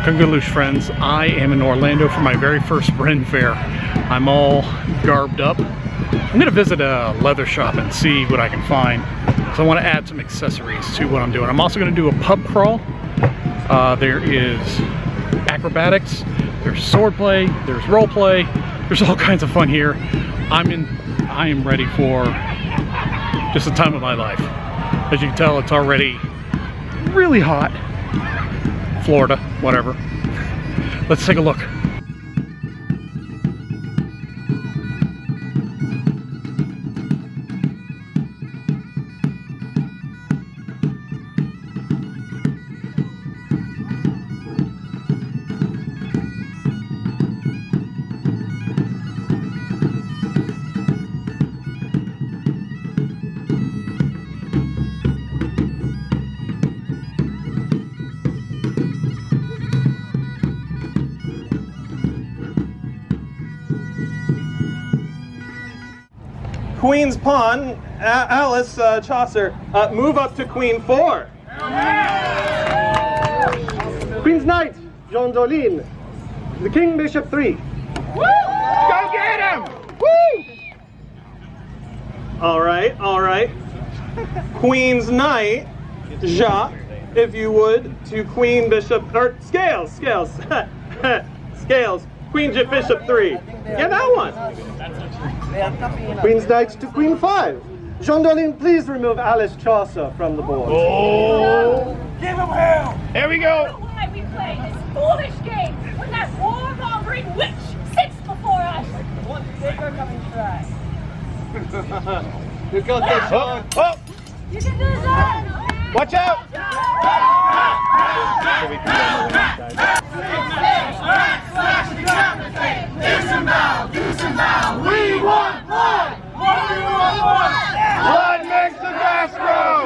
Kungaloosh friends, I am in Orlando for my very first Ren Fair. I'm all garbed up. I'm gonna visit a leather shop and see what I can find. So I want to add some accessories to what I'm doing. I'm also gonna do a pub crawl. There is acrobatics, there's swordplay, there's roleplay, there's all kinds of fun here. I am ready for just the time of my life. As you can tell, it's already really hot. Florida, whatever. Let's take a look. Queen's Pawn, Alice Chaucer, move up to Queen 4. Queen's Knight, Jean Dolin, the King Bishop 3. Woo! Go get him! Woo! All right. Queen's Knight, Jacques, if you would, to Queen Bishop, or Scales, Scales, Queen Bishop 3. Yeah, that one. Queen's Knight to Queen 5. Jean Dolin, please remove Alice Chaucer from the board. Oh! Give him hell! Here we go! Why we play this foolish game when that warmongering witch sits before us? One bigger coming try. You got this, Sean. Oh! You can do that! Watch out! We want blood! Blood makes the grass grow!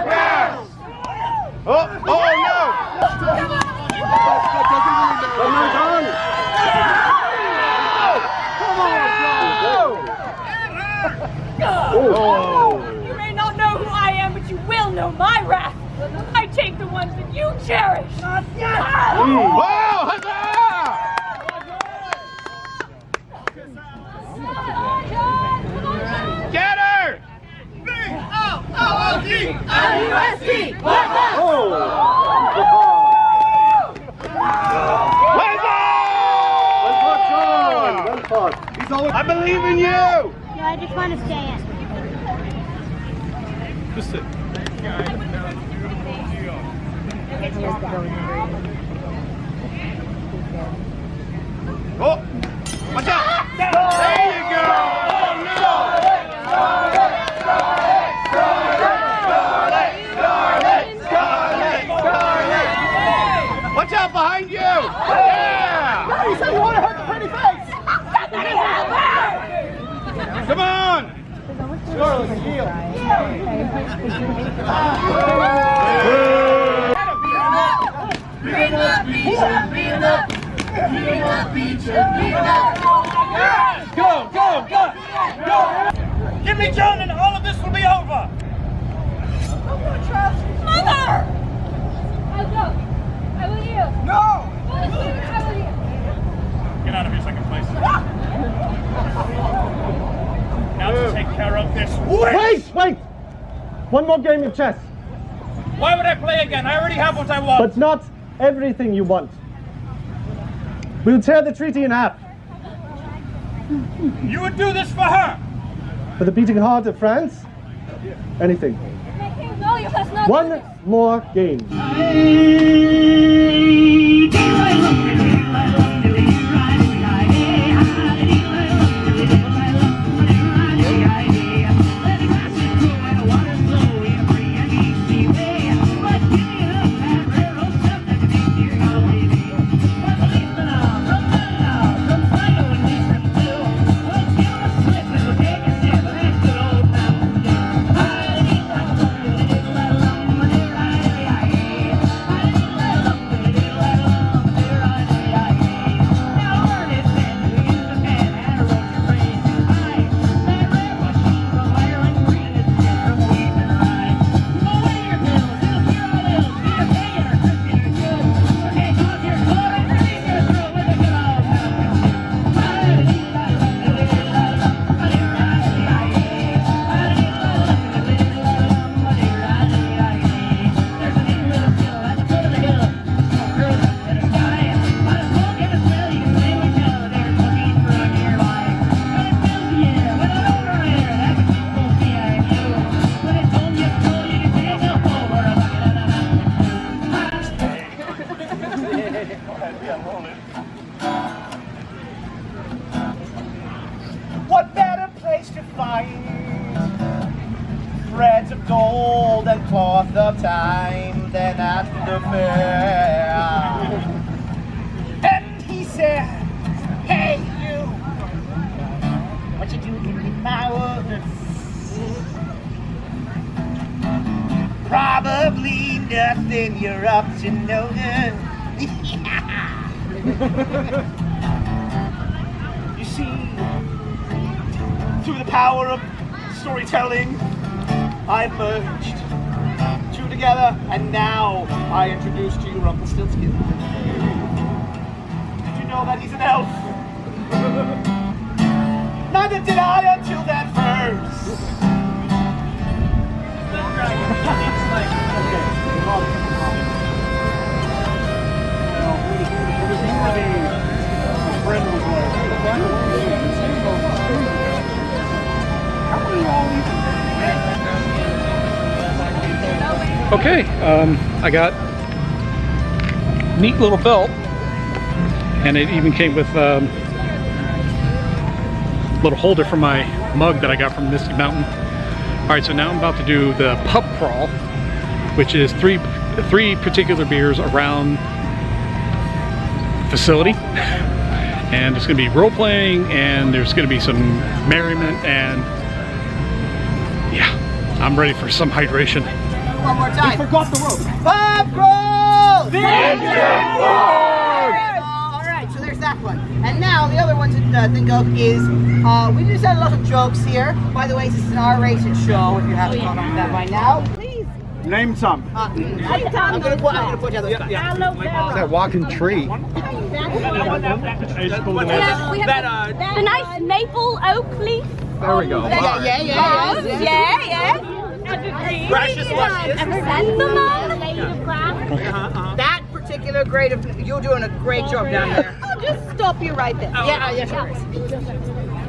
Yes! Oh no! Come on! Oh. You may not know who I am, but you will know my wrath. I take the ones that you cherish. Wow! Huzzah! Get her! B-O-O-D-L-U-S-D! I believe in you! Yeah, I just want to stand. Just sit. Oh! Watch out! There you go! Scarlet! Watch out behind you! Yeah! You said you want to hurt the pretty face! Come on! Scarlet, heal! Go! Give me John and all of this will be over! Mother! I will yield. No! I will yield. Get out of here, second place. Now to take care of this Wait! One more game of chess. Why would I play again? I already have what I want. But not everything you want. We'll tear the treaty in half. You would do this for her? For the beating heart of France? Anything. My king William has not One more game. find threads of gold and cloth of time, then at the fair. And he said, hey you, what you doing in my woods? Probably nothing, you're up to no good. You see, through the power of storytelling, I've merged two together, and now I introduce to you Rumpelstiltskin. Did you know that he's an elf? Neither did I until that verse. Okay, I got a neat little belt, and it even came with a little holder for my mug that I got from Misty Mountain. Alright, so now I'm about to do the pub crawl, which is three particular beers around the facility. And it's going to be role-playing, and there's going to be some merriment, and yeah, I'm ready for some hydration. One more time. We forgot the rope. Pub crawl! Alright, so there's that one. And now the other one to think of is, we just had a lot of jokes here. By the way, this is an R-rated show, if you haven't caught on with that by now. Please. Name some. I'm gonna put you on the spot. Is that walking tree? The nice maple oak leaf. There we go. Yeah. Precious luscious. That particular grade of, you're doing a great job down there. I'll just stop you right there.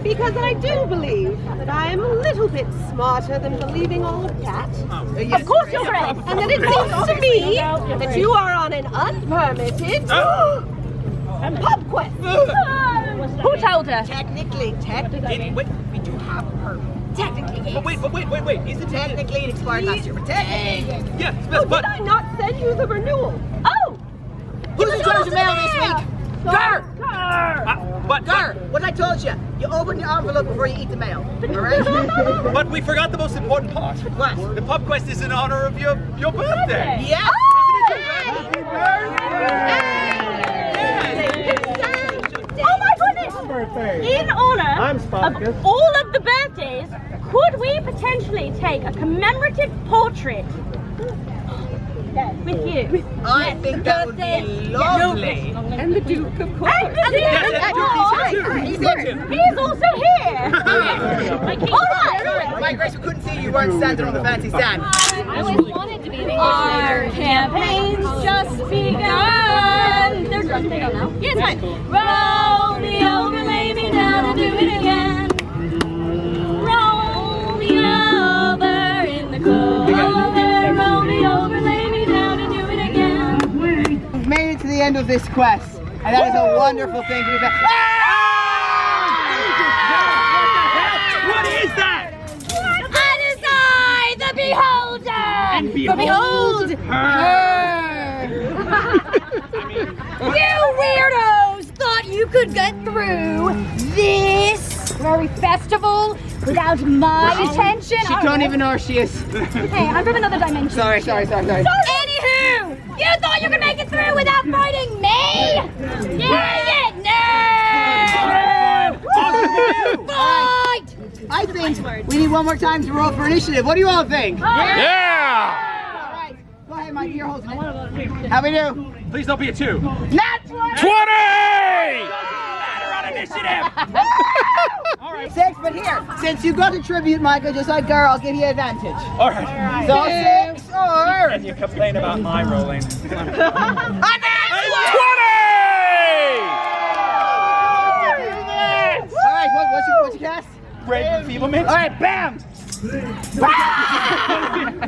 Because I do believe that I am a little bit smarter than believing all of that. Of course you're right. And then it seems to me that you are on an unpermitted pub quest. Who told her? Technically, Wait, we do have a permit. technically, But wait, is it technically it expired last year, but technically. Yes, Oh, but did I not send you the renewal? Oh! Who's in charge of mail this week? Gar! but Gar, what I told you, you open your envelope before you eat the mail, alright? but we forgot the most important part. What? The pub quest is in honor of your birthday. Yes! Isn't it Oh my goodness! In honor of all of the birthdays, could we potentially take a commemorative portrait with you? I think that would be lovely. And the Duke, of course. And the He's there too. He's also here! Alright! My Grace, we couldn't see you weren't standing on the fancy stand. I always wanted to be the Our campaign's just begun. They're just begun now. Yes, fine. Roll me over, lay me down, and do it again. Roll me over in the clover. Roll me over, lay me down, and do it again. We've made it to the end of this quest, and that is a wonderful thing to be back. What is that? That is I, the beholder! For behold her! You weirdos thought you could get through this very festival without my attention? She don't even know where she is. Hey, I'm from another dimension. Sorry. Anywho, you thought you could make it through without fighting me? Yeah, no! Fight! I think we need one more time to roll for initiative. What do you all think? Yeah! Alright, go ahead, Mike, you're holding it. How we do? Please don't be a 2. Not 20! 20! Better on initiative. All right, 6, but here, since you got a tribute, Michael, just like Gar, I'll give you advantage. All right. So 6 or... And you complain about my rolling. Alright, what's your cast? Great enfeeblement. Alright, bam!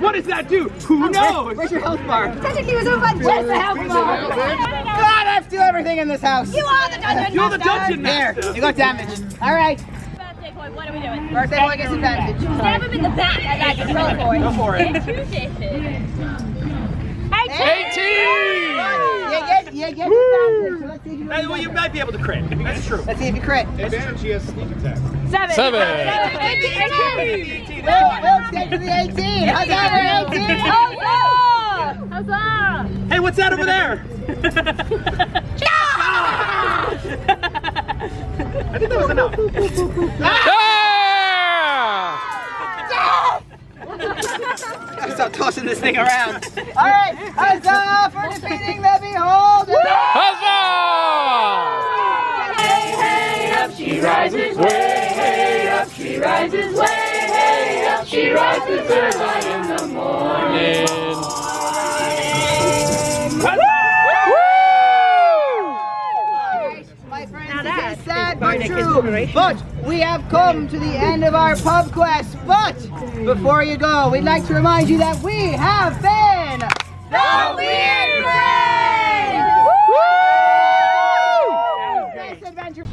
What does that do? Who knows? Where's your health bar? Technically, it was over just a health bar. God, I do everything in this house. You are the dungeon You're the master. dungeon There, master. you got damage. Alright. what are we doing? Birthday boy gets advantage. Stab him in the back. I got control for it. Go for it. Get 2 dishes. 18! You get advantage. So let's see if you Well, you might be able to crit. That's true. Let's see if you crit. Advantage, he has sneak attack. 7. Will stay to the 18. How's that for 18? Huzzah! Hey, what's that over there? I think that was enough. Stop tossing this thing around. All right, huzzah for defeating the Beholder! Huzzah! Hey, hey, up she rises, way, hey, up she rises, way, hey, up she rises early in the morning. My friends, this is sad but true, but we have come to the end of our pub quest. But before you go, we'd like to remind you that we have been the Weird Friends! Best adventure.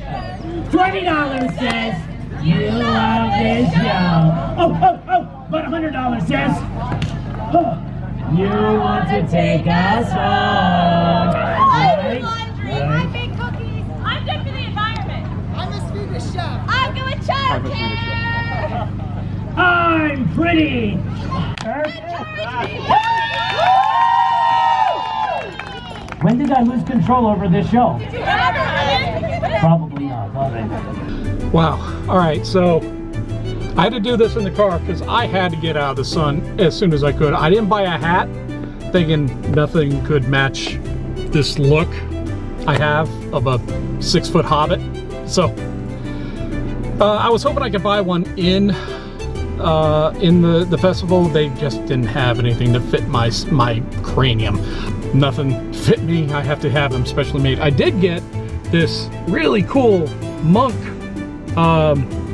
$20 says you love this show. But $100 says you want to take us home. I do laundry, I make cookies, I'm good for the environment. I'm a Swedish chef. I'm good with childcare. I'm pretty. When did I lose control over this show? Probably not, was it? Wow. All right, so I had to do this in the car because I had to get out of the sun as soon as I could. I didn't buy a hat thinking nothing could match this look I have of a 6-foot hobbit. So I was hoping I could buy one in the festival. They just didn't have anything to fit my cranium. Nothing fit me. I have to have them specially made. I did get this really cool monk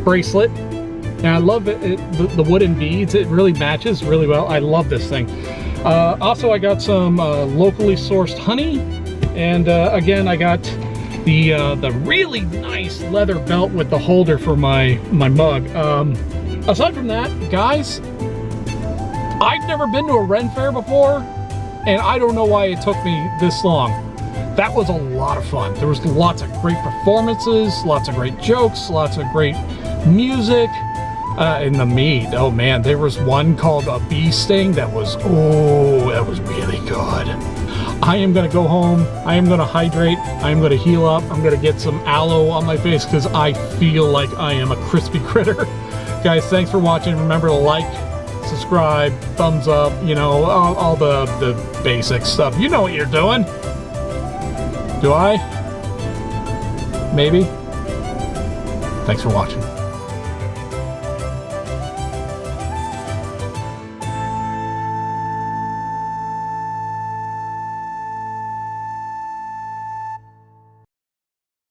bracelet, and I love it. The wooden beads, it really matches really well. I love this thing. Also, I got some locally sourced honey, and again, I got the really nice leather belt with the holder for my mug. Aside from that, guys, I've never been to a Ren Fair before, and I don't know why it took me this long. That was a lot of fun. There was lots of great performances, lots of great jokes, lots of great music. In the mead, oh man, there was one called a bee sting that was really good. I am gonna go home, I am gonna hydrate, I am gonna heal up, I'm gonna get some aloe on my face because I feel like I am a crispy critter. Guys, thanks for watching. Remember to like, subscribe, thumbs up, you know, all the basic stuff. You know what you're doing. Do I? Maybe? Thanks for watching.